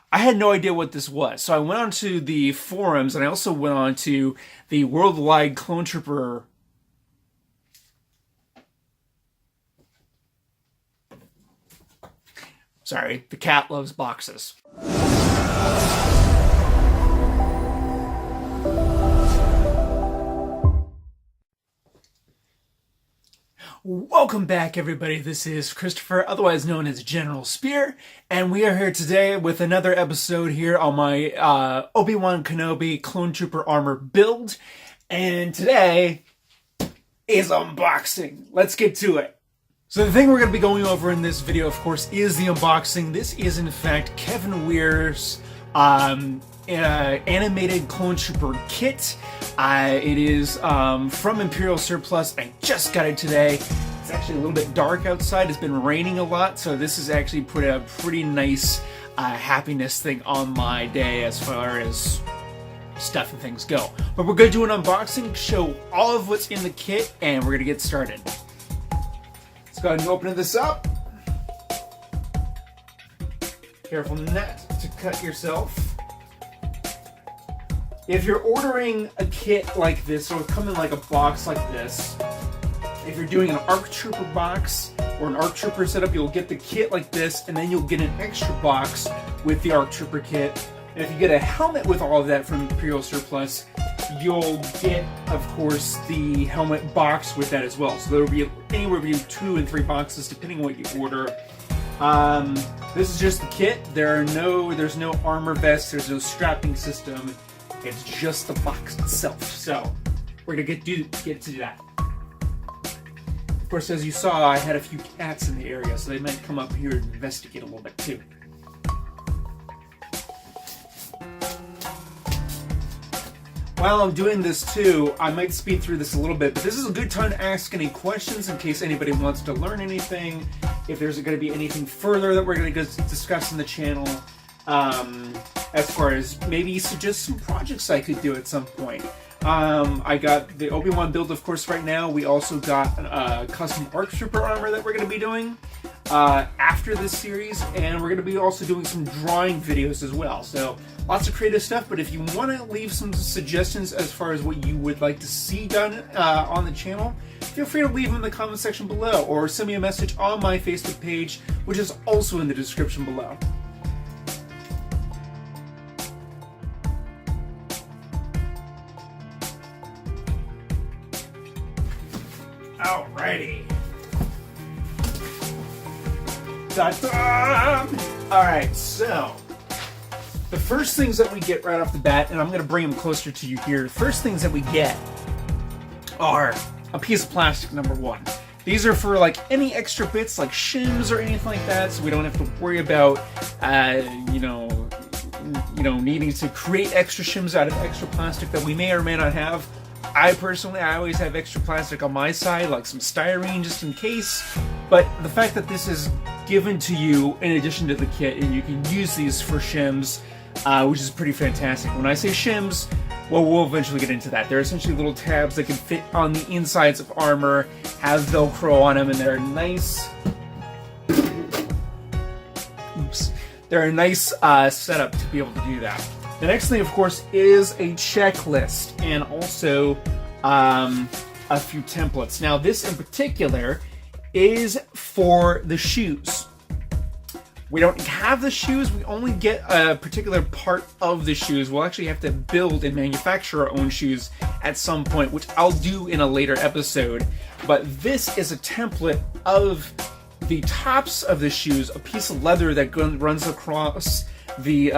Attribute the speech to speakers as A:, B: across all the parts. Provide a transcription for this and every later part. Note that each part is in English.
A: I had no idea what this was. So I went onto the forums and I also went on to the Worldwide Clone Trooper. Sorry, the cat loves boxes. Welcome back, everybody. This is Christopher, otherwise known as General Spear, and we are here today with another episode here on my Obi Wan Kenobi Clone Trooper armor build. And today is unboxing. Let's get to it. So the thing we're going to be going over in this video, of course, is the unboxing. This is, in fact, Kevin Weir's animated Clone Trooper kit. It is from Imperial Surplus. I just got it today. It's actually a little bit dark outside. It's been raining a lot, so this has actually put a pretty nice happiness thing on my day as far as stuff and things go. But we're going to do an unboxing, show all of what's in the kit, and we're going to get started. Let's go ahead and open this up. Careful not to cut yourself. If you're ordering a kit like this, or come in like a box like this, if you're doing an ARC Trooper box or an ARC Trooper setup, you'll get the kit like this, and then you'll get an extra box with the ARC Trooper kit. And if you get a helmet with all of that from Imperial Surplus, you'll get, of course, the helmet box with that as well. So there will be anywhere between 2 and 3 boxes, depending on what you order. This is just the kit. There's no armor vest. There's no strapping system. It's just the box itself. So we're gonna get to do that. Of course, as you saw, I had a few cats in the area, so they might come up here and investigate a little bit too. While I'm doing this too, I might speed through this a little bit, but this is a good time to ask any questions in case anybody wants to learn anything, if there's going to be anything further that we're going to discuss in the channel, as far as maybe suggest some projects I could do at some point. I got the Obi Wan build, of course, right now. We also got custom ARC Trooper armor that we're going to be doing after this series, and we're going to be also doing some drawing videos as well. So lots of creative stuff, but if you want to leave some suggestions as far as what you would like to see done on the channel, feel free to leave them in the comment section below, or send me a message on my Facebook page, which is also in the description below. Alrighty. Ta-da! Alright, so the first things that we get right off the bat, and I'm going to bring them closer to you here, the first things that we get are a piece of plastic, number one. These are for like any extra bits like shims or anything like that, so we don't have to worry about needing to create extra shims out of extra plastic that we may or may not have. I always have extra plastic on my side, like some styrene just in case, but the fact that this is given to you in addition to the kit, and you can use these for shims, which is pretty fantastic. When I say shims, well, we'll eventually get into that. They're essentially little tabs that can fit on the insides of armor, have Velcro on them, and they're nice. Oops. They're a nice setup to be able to do that. The next thing, of course, is a checklist, and also a few templates. Now, this in particular is for the shoes. We don't have the shoes, we only get a particular part of the shoes. We'll actually have to build and manufacture our own shoes at some point, which I'll do in a later episode. But this is a template of the tops of the shoes, a piece of leather that runs across the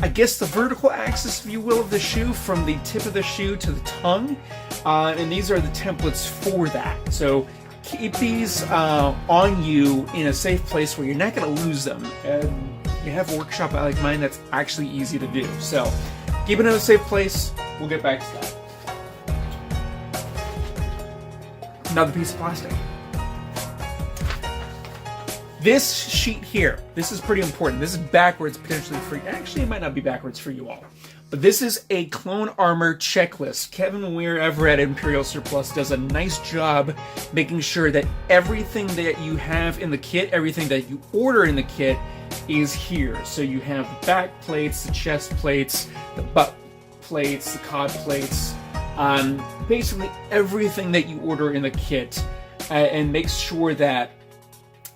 A: I guess the vertical axis, if you will, of the shoe, from the tip of the shoe to the tongue. And these are the templates for that. So keep these on you in a safe place where you're not going to lose them. And you have a workshop like mine, that's actually easy to do. So keep it in a safe place. We'll get back to that. Another piece of plastic. This sheet here, this is pretty important. This is backwards potentially for you. Actually, it might not be backwards for you all. But this is a clone armor checklist. Kevin Weir over at Imperial Surplus does a nice job making sure that everything that you have in the kit, everything that you order in the kit, is here. So you have the back plates, the chest plates, the butt plates, the cod plates, basically everything that you order in the kit, and make sure that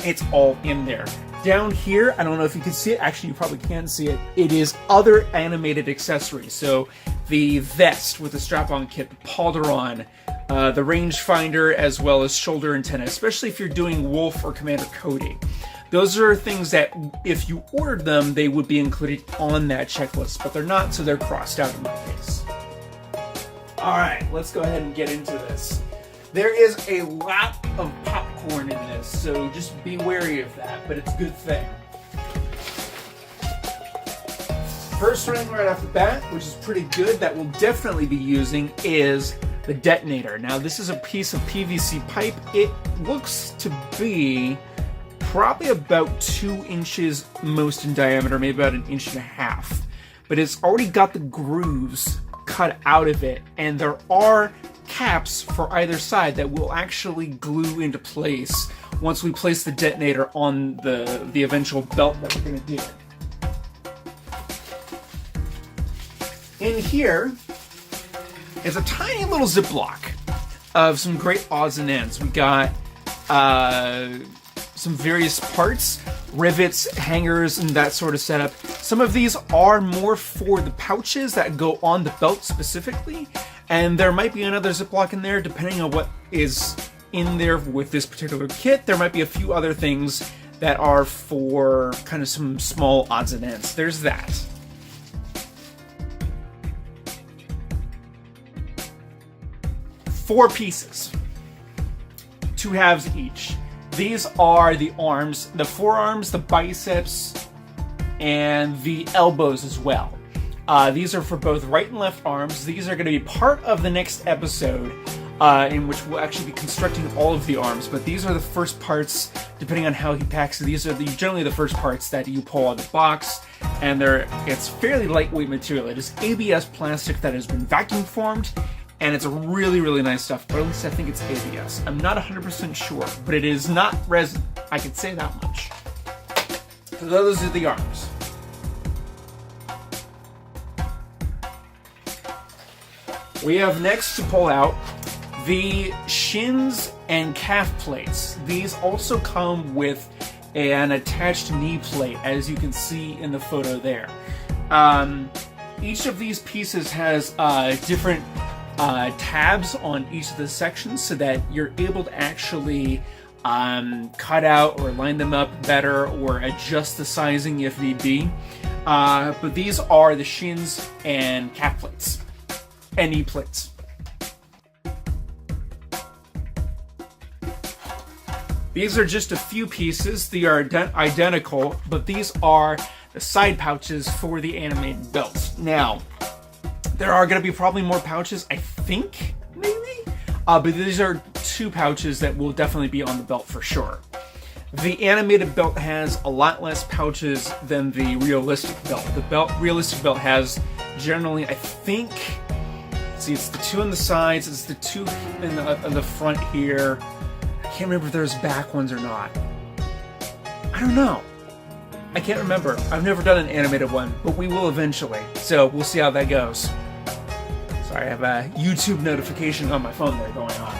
A: it's all in there. Down here, I don't know if you can see it, actually you probably can see it, it is other animated accessories. So the vest with the strap-on kit, the pauldron, the rangefinder, as well as shoulder antenna, especially if you're doing Wolf or Commander Cody. Those are things that, if you ordered them, they would be included on that checklist, but they're not, so they're crossed out in my case. Alright, let's go ahead and get into this. There is a lot of popcorn in this, so just be wary of that, but it's a good thing. First thing right off the bat, which is pretty good, that we'll definitely be using, is the detonator. Now, this is a piece of PVC pipe. It looks to be probably about 2 inches most in diameter, maybe about 1.5 inches. But it's already got the grooves cut out of it, and there are caps for either side that will actually glue into place once we place the detonator on the eventual belt that we're going to do. In here is a tiny little Ziploc of some great odds and ends. We got some various parts, rivets, hangers, and that sort of setup. Some of these are more for the pouches that go on the belt specifically, and there might be another Ziploc in there depending on what is in there with this particular kit. There might be a few other things that are for kind of some small odds and ends. There's that. Four pieces, 2 halves each. These are the arms, the forearms, the biceps, and the elbows as well. These are for both right and left arms. These are going to be part of the next episode, in which we'll actually be constructing all of the arms, but these are the first parts, depending on how he packs it. These are generally the first parts that you pull out of the box, and it's fairly lightweight material. It is ABS plastic that has been vacuum formed, and it's a really, really nice stuff, or at least I think it's ABS. I'm not 100% sure, but it is not resin. I can say that much. So those are the arms. We have next to pull out the shins and calf plates. These also come with an attached knee plate, as you can see in the photo there. Each of these pieces has different tabs on each of the sections so that you're able to actually cut out or line them up better or adjust the sizing if need be. But these are the shins and calf plates and knee plates. These are just a few pieces. They are identical, but these are the side pouches for the animated belts. Now, there are going to be probably more pouches, I think, maybe? But these are 2 pouches that will definitely be on the belt for sure. The animated belt has a lot less pouches than the realistic belt. The realistic belt has generally, I think, see, it's the 2 on the sides, it's the 2 in the front here. I can't remember if there's back ones or not. I don't know. I can't remember. I've never done an animated one, but we will eventually. So we'll see how that goes. Sorry, I have a YouTube notification on my phone there going on.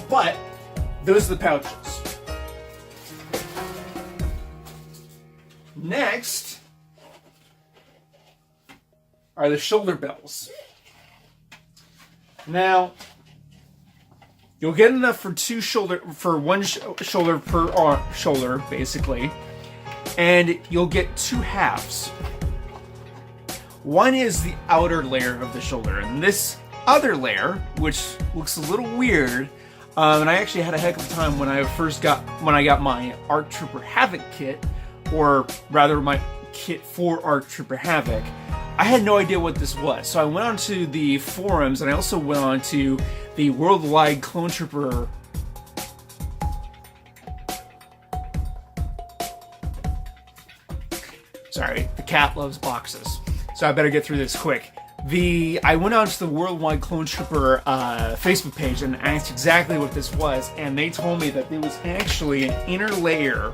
A: But those are the pouches. Next are the shoulder bells. Now, you'll get enough for one shoulder per shoulder, basically, and you'll get 2 halves. One is the outer layer of the shoulder, and this other layer, which looks a little weird, and I actually had a heck of a time when I got my ARC Trooper Havoc kit, or rather my kit for ARC Trooper Havoc. I had no idea what this was, so I went onto the forums, and I also went onto the Worldwide Clone Trooper Sorry, the cat loves boxes, so I better get through this quick. I went onto the Worldwide Clone Trooper Facebook page and asked exactly what this was, and they told me that there was actually an inner layer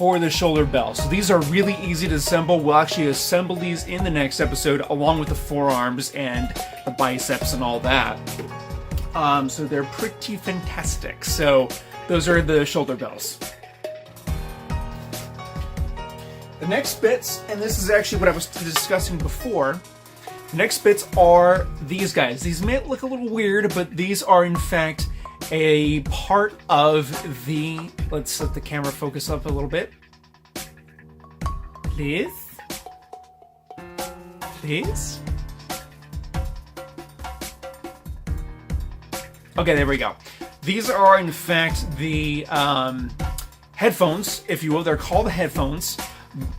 A: for the shoulder bell. So these are really easy to assemble. We'll actually assemble these in the next episode along with the forearms and the biceps and all that. So they're pretty fantastic. So those are the shoulder bells. The next bits, and this is actually what I was discussing before, the next bits are these guys. These may look a little weird, but these are in fact a part of the... Let's let the camera focus up a little bit. Please? Please? Okay, there we go. These are in fact the headphones, if you will. They're called headphones.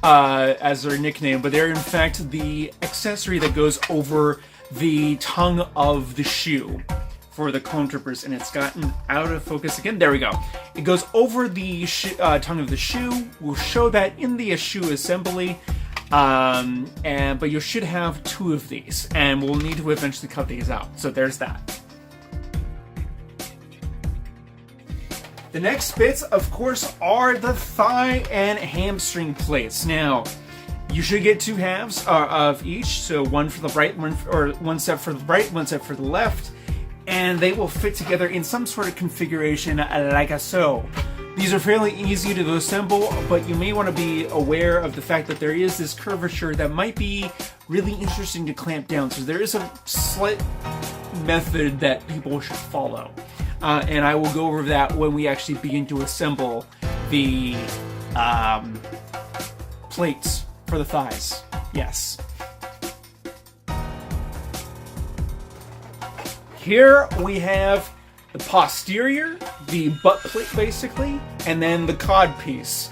A: As their nickname, but they're in fact the accessory that goes over the tongue of the shoe for the clone troopers, and it's gotten out of focus again. There we go. It goes over the tongue of the shoe. We'll show that in the shoe assembly, but you should have 2 of these, and we'll need to eventually cut these out. So there's that. The next bits, of course, are the thigh and hamstring plates. Now, you should get 2 halves of each, so one for the right, one set for the right, one set for the left, and they will fit together in some sort of configuration like so. These are fairly easy to assemble, but you may want to be aware of the fact that there is this curvature that might be really interesting to clamp down. So there is a slight method that people should follow. And I will go over that when we actually begin to assemble the plates for the thighs. Yes. Here we have the posterior, the butt plate basically, and then the cod piece,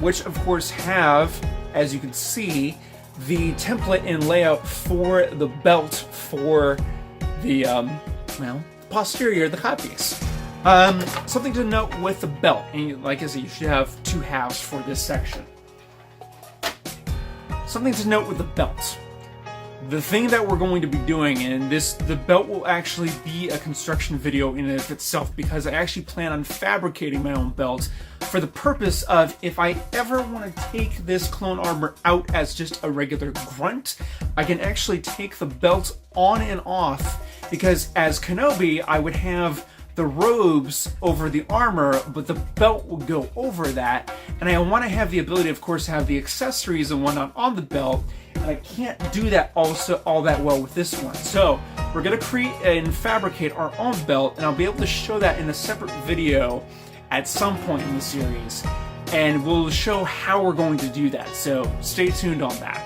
A: which of course have, as you can see, the template and layout for the belt for the, posterior, the cod piece. Something to note with the belt, and like I said, you should have 2 halves for this section. Something to note with the belt. The thing that we're going to be doing, and the belt will actually be a construction video in and of itself, because I actually plan on fabricating my own belt for the purpose of, if I ever want to take this clone armor out as just a regular grunt, I can actually take the belt on and off, because as Kenobi, I would have the robes over the armor, but the belt will go over that, and I want to have the ability, of course, to have the accessories and whatnot on the belt, and I can't do that all that well with this one. So we're going to create and fabricate our own belt, and I'll be able to show that in a separate video at some point in the series, and we'll show how we're going to do that, so stay tuned on that.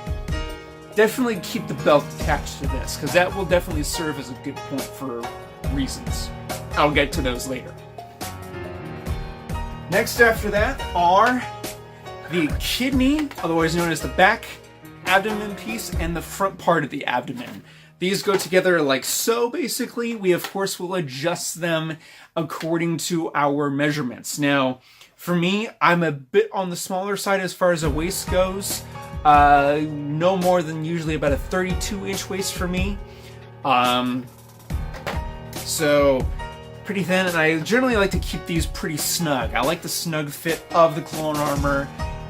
A: Definitely keep the belt attached to this, because that will definitely serve as a good point for reasons. I'll get to those later. Next after that are the kidney, otherwise known as the back abdomen piece, and the front part of the abdomen. These go together like so, basically. We, of course, will adjust them according to our measurements. Now, for me, I'm a bit on the smaller side as far as a waist goes. No more than usually about a 32-inch waist for me. So pretty thin, and I generally like to keep these pretty snug. I like the snug fit of the clone armor,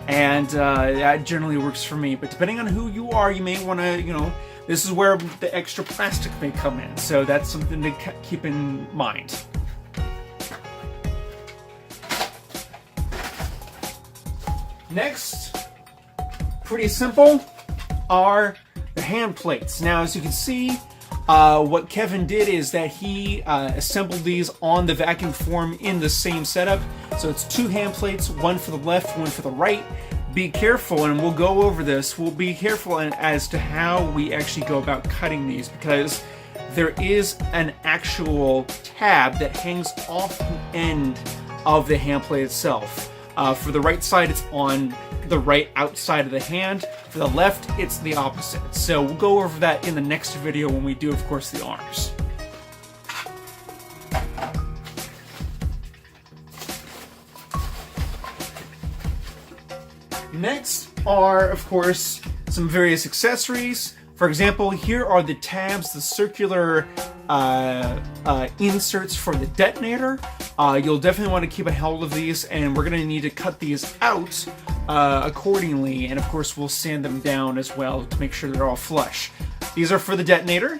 A: and that generally works for me. But depending on who you are, you may want to, this is where the extra plastic may come in. So that's something to keep in mind. Next, pretty simple, are the hand plates. Now, as you can see, what Kevin did is that he assembled these on the vacuum form in the same setup. So it's 2 hand plates, one for the left, one for the right. Be careful, and we'll go over this, we'll be careful as to how we actually go about cutting these, because there is an actual tab that hangs off the end of the hand plate itself. For the right side, it's on the right outside of the hand. For the left, it's the opposite. So we'll go over that in the next video when we do, of course, the arms. Next are, of course, some various accessories. For example, here are the tabs, the circular inserts for the detonator. You'll definitely want to keep a hold of these, and we're going to need to cut these out accordingly, and of course we'll sand them down as well to make sure they're all flush. These are for the detonator,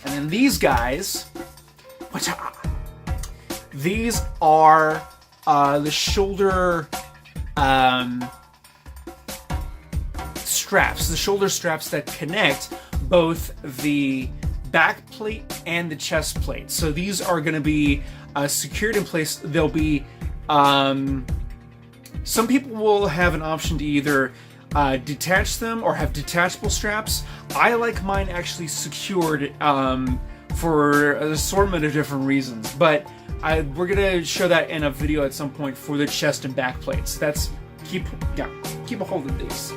A: and then these guys, these are the shoulder straps, that connect both the back plate and the chest plate. So these are going to be secured in place. They'll be some people will have an option to either detach them or have detachable straps. I like mine actually secured for an assortment of different reasons, but we're gonna show that in a video at some point for the chest and back plates. That's keep a hold of these.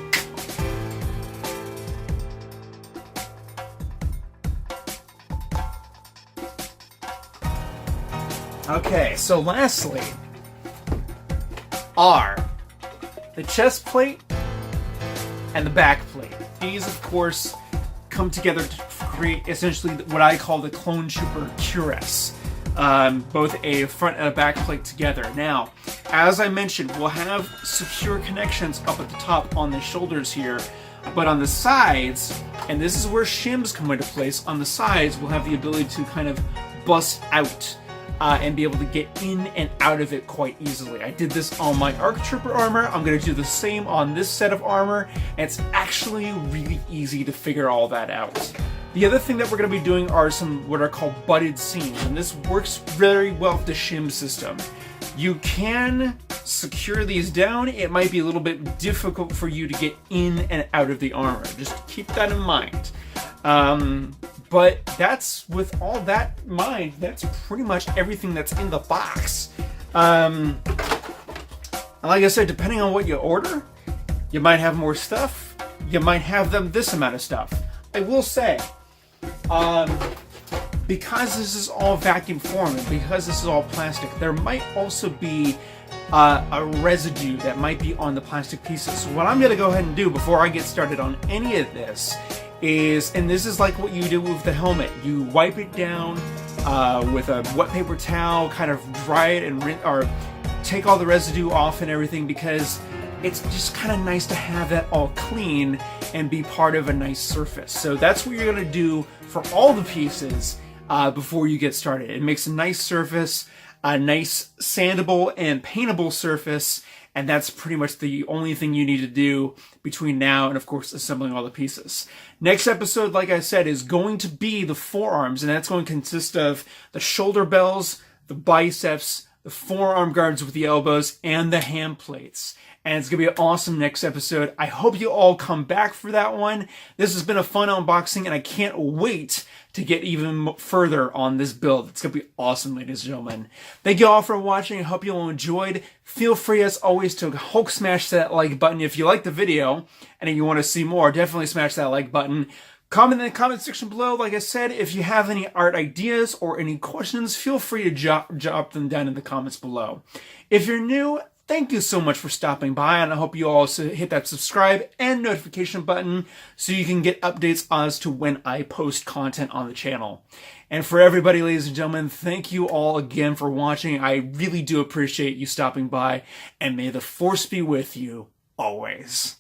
A: Okay, so lastly are the chest plate and the back plate. These, of course, come together to create essentially what I call the Clone Trooper cuirass. Both a front and a back plate together. Now, as I mentioned, we'll have secure connections up at the top on the shoulders here, but on the sides, and this is where shims come into place, on the sides we'll have the ability to kind of bust out and be able to get in and out of it quite easily. I did this on my ARC Trooper armor. I'm going to do the same on this set of armor, and it's actually really easy to figure all that out. The other thing that we're going to be doing are some what are called butted seams, and this works very well with the shim system. You can secure these down. It might be a little bit difficult for you to get in and out of the armor. Just keep that in mind. But that's, with all that in mind, that's pretty much everything that's in the box. Like I said, depending on what you order, you might have more stuff. You might have this amount of stuff. I will say, because this is all vacuum formed and because this is all plastic, there might also be a residue that might be on the plastic pieces. So what I'm going to go ahead and do before I get started on any of this is, and this is like what you do with the helmet, you wipe it down with a wet paper towel, kind of dry it and rinse, or take all the residue off and everything, because it's just kind of nice to have that all clean and be part of a nice surface. So that's what you're going to do for all the pieces before you get started. It makes a nice surface, a nice sandable and paintable surface, and that's pretty much the only thing you need to do between now and, of course, assembling all the pieces. Next episode, like I said, is going to be the forearms, and that's going to consist of the shoulder bells, the biceps, the forearm guards with the elbows, and the hand plates. And it's going to be an awesome next episode. I hope you all come back for that one. This has been a fun unboxing, and I can't wait to get even further on this build. It's going to be awesome, ladies and gentlemen. Thank you all for watching. I hope you all enjoyed. Feel free, as always, to Hulk smash that like button if you like the video and you want to see more. Definitely smash that like button. Comment in the comment section below. Like I said, if you have any art ideas or any questions, feel free to drop them down in the comments below. If you're new, thank you so much for stopping by, and I hope you also hit that subscribe and notification button so you can get updates as to when I post content on the channel. And for everybody, ladies and gentlemen, thank you all again for watching. I really do appreciate you stopping by, and may the Force be with you always.